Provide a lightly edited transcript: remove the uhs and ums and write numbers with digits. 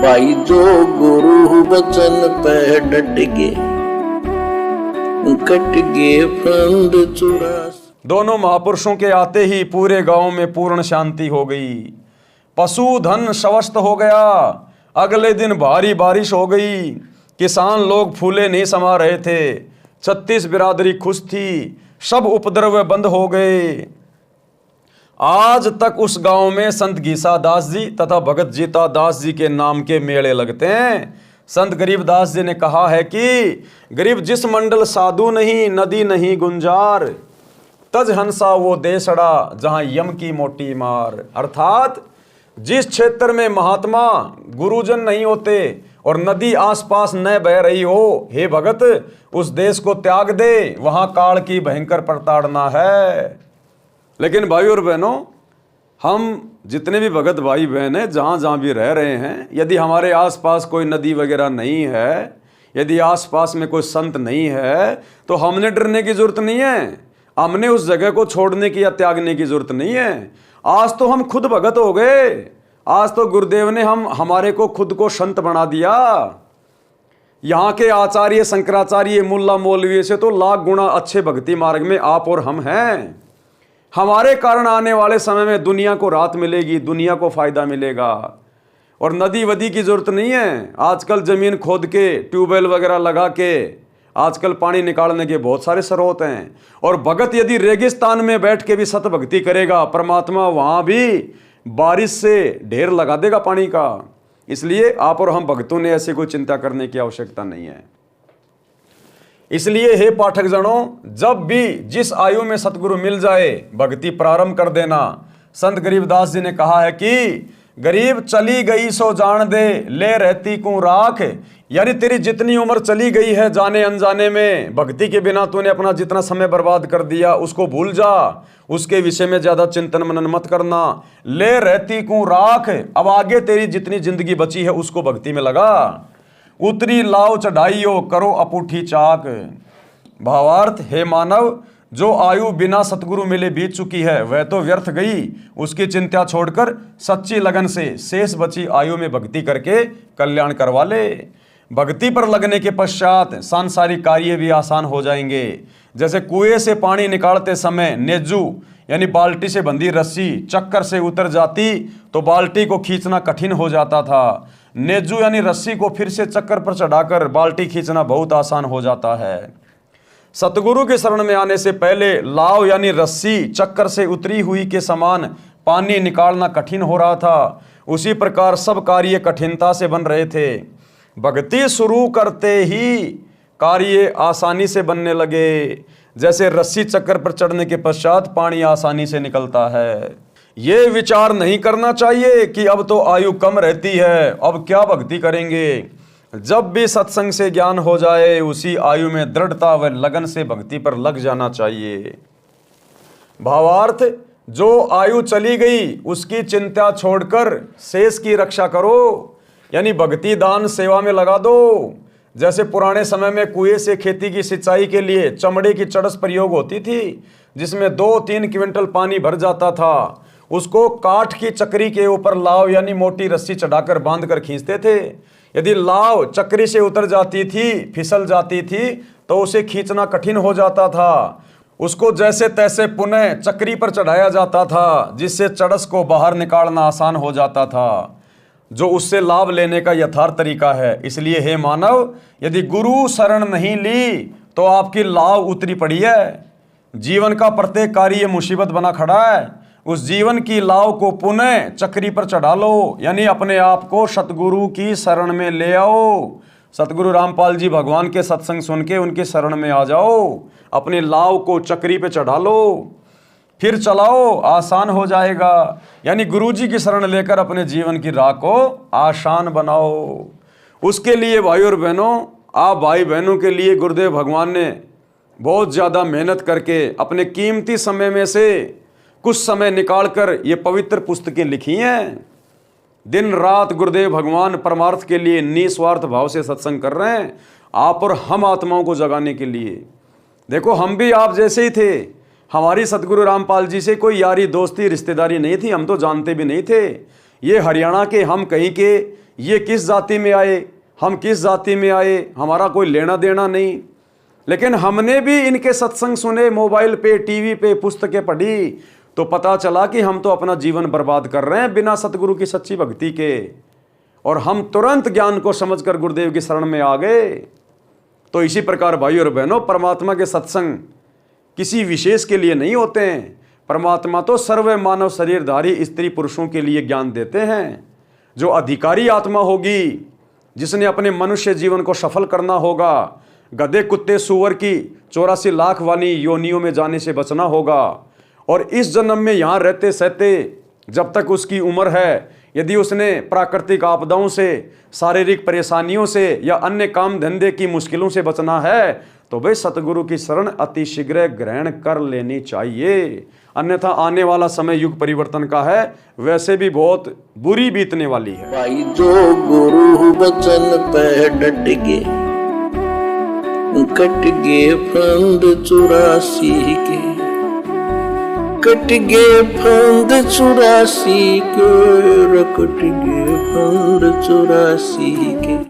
भाई जो गुरु वचन पे डट गए, कट गए फंद चुरास। दोनों महापुरुषों के आते ही पूरे गांव में पूर्ण शांति हो गई। पशुधन स्वस्थ हो गया। अगले दिन भारी बारिश हो गई। किसान लोग फूले नहीं समा रहे थे। 36 बिरादरी खुश थी। सब उपद्रव बंद हो गए। आज तक उस गांव में संत गीसा दास जी तथा भगत जीता दास जी के नाम के मेले लगते हैं। संत गरीबदास जी ने कहा है कि गरीब जिस मंडल साधु नहीं, नदी नहीं गुंजार, तज हंसा वो देशड़ा जहां यम की मोटी मार। अर्थात जिस क्षेत्र में महात्मा गुरुजन नहीं होते और नदी आसपास न बह रही हो, हे भगत उस देश को त्याग दे, वहां काल की भयंकर प्रताड़ना है। लेकिन भाई और बहनों, हम जितने भी भगत भाई बहन हैं जहाँ जहाँ भी रह रहे हैं, यदि हमारे आसपास कोई नदी वगैरह नहीं है, यदि आसपास में कोई संत नहीं है, तो हमने डरने की जरूरत नहीं है। हमने उस जगह को छोड़ने की या त्यागने की जरूरत नहीं है। आज तो हम खुद भगत हो गए। आज तो गुरुदेव ने हमारे को खुद को संत बना दिया। यहाँ के आचार्य शंकराचार्य मुल्ला मौलवी से तो लाख गुना अच्छे भक्ति मार्ग में आप और हम हैं। हमारे कारण आने वाले समय में दुनिया को राहत मिलेगी, दुनिया को फायदा मिलेगा। और नदी वदी की जरूरत नहीं है। आजकल जमीन खोद के ट्यूबवेल वगैरह लगा के आजकल पानी निकालने के बहुत सारे स्रोत हैं। और भगत यदि रेगिस्तान में बैठ के भी सत भक्ति करेगा, परमात्मा वहां भी बारिश से ढेर लगा देगा पानी का। इसलिए आप और हम भक्तों ने ऐसी कोई चिंता करने की आवश्यकता नहीं है। इसलिए हे पाठक जनों, जब भी जिस आयु में सतगुरु मिल जाए भक्ति प्रारंभ कर देना। संत गरीबदास जी ने कहा है कि गरीब चली गई सो जान दे, ले रहती को राख। यानी तेरी जितनी उम्र चली गई है जाने अनजाने में, भक्ति के बिना तूने अपना जितना समय बर्बाद कर दिया उसको भूल जा। उसके विषय में ज्यादा चिंतन मनन मत करना। ले रहती को राख। अब आगे तेरी जितनी जिंदगी बची है उसको भक्ति में लगा। उतरी लाव चढ़ाइयो करो अपूठी चाक। भावार्थ, हे मानव, जो आयु बिना सतगुरु मिले बीत चुकी है वह तो व्यर्थ गई। उसकी चिंता छोड़कर सच्ची लगन से शेष बची आयु में भक्ति करके कल्याण करवा ले। भक्ति पर लगने के पश्चात सांसारिक कार्य भी आसान हो जाएंगे। जैसे कुएं से पानी निकालते समय नेजू यानी बाल्टी से बंधी रस्सी चक्कर से उतर जाती तो बाल्टी को खींचना कठिन हो जाता था। नेजू यानी रस्सी को फिर से चक्कर पर चढ़ाकर बाल्टी खींचना बहुत आसान हो जाता है। सतगुरु के शरण में आने से पहले लाव यानी रस्सी चक्कर से उतरी हुई के समान पानी निकालना कठिन हो रहा था। उसी प्रकार सब कार्य कठिनता से बन रहे थे। भक्ति शुरू करते ही कार्य आसानी से बनने लगे। जैसे रस्सी चक्कर पर चढ़ने के पश्चात पानी आसानी से निकलता है। ये विचार नहीं करना चाहिए कि अब तो आयु कम रहती है, अब क्या भक्ति करेंगे। जब भी सत्संग से ज्ञान हो जाए उसी आयु में दृढ़ता व लगन से भक्ति पर लग जाना चाहिए। भावार्थ, जो आयु चली गई उसकी चिंता छोड़कर शेष की रक्षा करो, यानी भक्ति दान सेवा में लगा दो। जैसे पुराने समय में कुएं से खेती की सिंचाई के लिए चमड़े की चड़स प्रयोग होती थी, जिसमें 2-3 क्विंटल पानी भर जाता था। उसको काठ की चक्री के ऊपर लाव यानी मोटी रस्सी चढ़ाकर बांधकर खींचते थे। यदि लाव चक्री से उतर जाती थी, फिसल जाती थी, तो उसे खींचना कठिन हो जाता था। उसको जैसे तैसे पुनः चक्री पर चढ़ाया जाता था, जिससे चड़स को बाहर निकालना आसान हो जाता था, जो उससे लाभ लेने का यथार्थ तरीका है। इसलिए हे मानव, यदि गुरु शरण नहीं ली तो आपकी लाव उतरी पड़ी है। जीवन का प्रत्येक कार्य मुसीबत बना खड़ा है। उस जीवन की लाव को पुनः चक्री पर चढ़ा लो, यानी अपने आप को सतगुरु की शरण में ले आओ। सतगुरु रामपाल जी भगवान के सत्संग सुन के उनके शरण में आ जाओ। अपनी लाव को चक्री पे चढ़ा लो, फिर चलाओ, आसान हो जाएगा। यानी गुरुजी की शरण लेकर अपने जीवन की राह को आसान बनाओ। उसके लिए भाई और बहनों, आप भाई बहनों के लिए गुरुदेव भगवान ने बहुत ज़्यादा मेहनत करके अपने कीमती समय में से कुछ समय निकालकर ये पवित्र पुस्तकें लिखी हैं। दिन रात गुरुदेव भगवान परमार्थ के लिए निस्वार्थ भाव से सत्संग कर रहे हैं, आप और हम आत्माओं को जगाने के लिए। देखो, हम भी आप जैसे ही थे। हमारी सतगुरु रामपाल जी से कोई यारी दोस्ती रिश्तेदारी नहीं थी, हम तो जानते भी नहीं थे। ये हरियाणा के हम कहीं के ये किस जाति में आए, हम किस जाति में आए, हमारा कोई लेना देना नहीं। लेकिन हमने भी इनके सत्संग सुने, मोबाइल पे, टीवी पे, पुस्तकें पढ़ी, तो पता चला कि हम तो अपना जीवन बर्बाद कर रहे हैं बिना सतगुरु की सच्ची भक्ति के। और हम तुरंत ज्ञान को समझकर गुरुदेव की शरण में आ गए। तो इसी प्रकार भाई और बहनों, परमात्मा के सत्संग किसी विशेष के लिए नहीं होते हैं। परमात्मा तो सर्व मानव शरीरधारी स्त्री पुरुषों के लिए ज्ञान देते हैं। जो अधिकारी आत्मा होगी, जिसने अपने मनुष्य जीवन को सफल करना होगा, गधे कुत्ते सूअर की 84 लाख वाली योनियों में जाने से बचना होगा। और इस जन्म में यहाँ रहते सहते जब तक उसकी उम्र है, यदि उसने प्राकृतिक आपदाओं से, शारीरिक परेशानियों से या अन्य काम धंधे की मुश्किलों से बचना है, तो भाई सतगुरु की शरण अति शीघ्र ग्रहण कर लेनी चाहिए। अन्यथा आने वाला समय युग परिवर्तन का है, वैसे भी बहुत बुरी बीतने वाली है। भाई जो गुरु बचन पे डट गे, कट गे फंद 84 के, कट गे फंद 84 के, कट गे फंद 84 के।